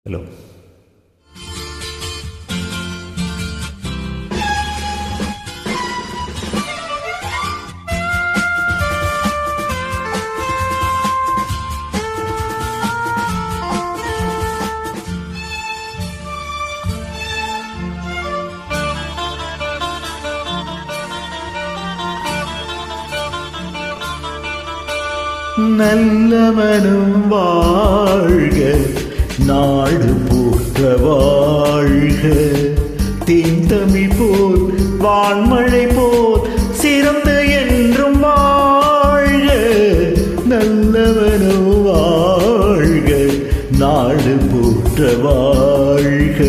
Hello. நல்லவனும் வாழ்க, நாடு போற்ற வாழ்க, தீந்தமிழ் போல் வான்மழை போல் சிறந்த என்றும் வாழ்க. நல்லவனும் வாழ்க, நாடு போற்ற வாழ்க.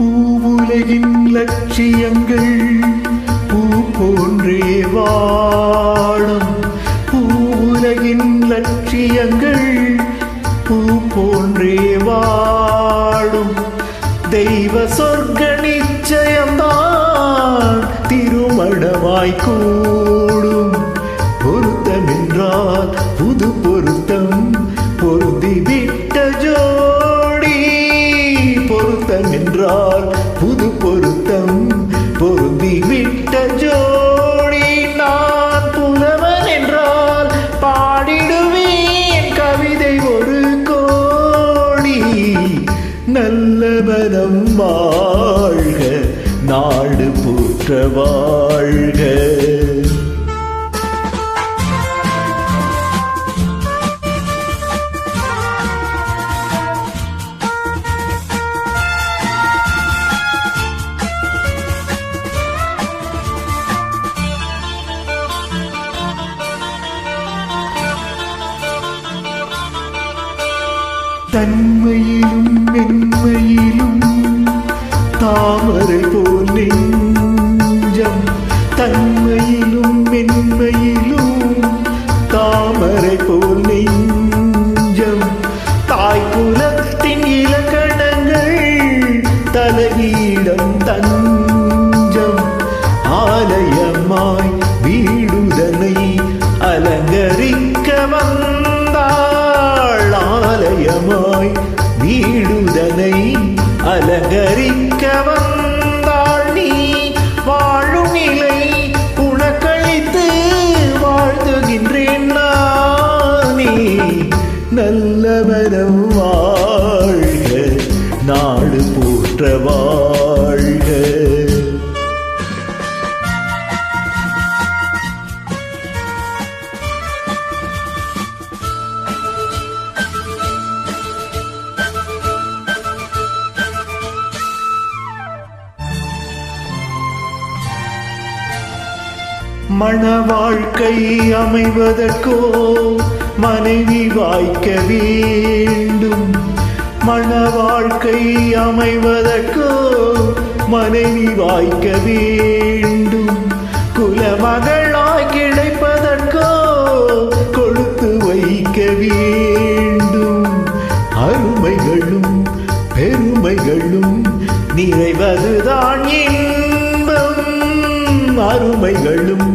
பூவுலகின் லட்சியங்கள் பூ போன்றே வாழும். பூவுலகின் லட்சியங்கள் பூ போன்றே வாழும். தெய்வ சொர்க்க நிச்சயம்தான் திருமணமாய் கூடும். பொருத்தமென்றால் புது பொருத்தம் பொருந்திவிட்ட ஜோடி. பொருத்தம் என்றால் புது பொருத்தம் பொருந்திவிட்ட ஜோடி. நான் புலவன் என்றால் பாடிடுவேன் கவிதை ஒரு கோடி. நல்ல மனம் வாழ்க, நாடு போற்ற வாழ்க. தன்மையிலும் மென்மையிலும் தாமரை போல் நெஞ்சம். தன்மையிலும் மென்மையிலும் தாமரை போல் நெஞ்சம். தாய் குலத்தின் இலக்கணங்கள் தலையிடம் தஞ்சம். ஆலயமாய் வீடுதனை அலங்கரிக்க வந்தாள். ஆலயமாய் வீடுதனை அலங்கரிக்க வந்தாள். நீ வாழும் நிலை உனக்களித்து வாழ்த்துகின்றேன் நானே. நல்ல மனம் வாழ்க, நாடு போற்ற வாழ்க. மண வாழ்க்கை அமைவதற்கோ மனைவி வாய்க்க வேண்டும். மண வாழ்க்கை அமைவதற்கோ மனைவி வாய்க்க வேண்டும். குலமகளாய் கிடைப்பதற்கோ கொடுத்து வைக்க வேண்டும். அருமைகளும் பெருமைகளும் நிறைவதுதான் இன்பம். அருமைகளும்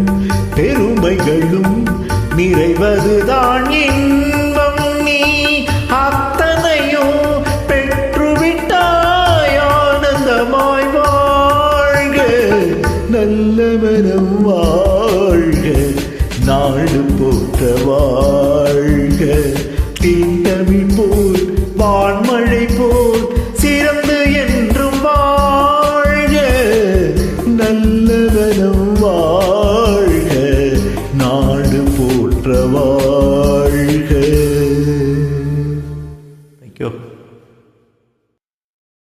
பெருமைகளும் நிறைவதுதான் இன்பம். நீ அத்தனையோ பெற்றுவிட்டாய், ஆனந்தமாய் வாழ்க. நல்ல மனம் வாழ்க, நாடு போற்ற வாழ்க. தீந்தமிழ் போல் வான்மழை போல்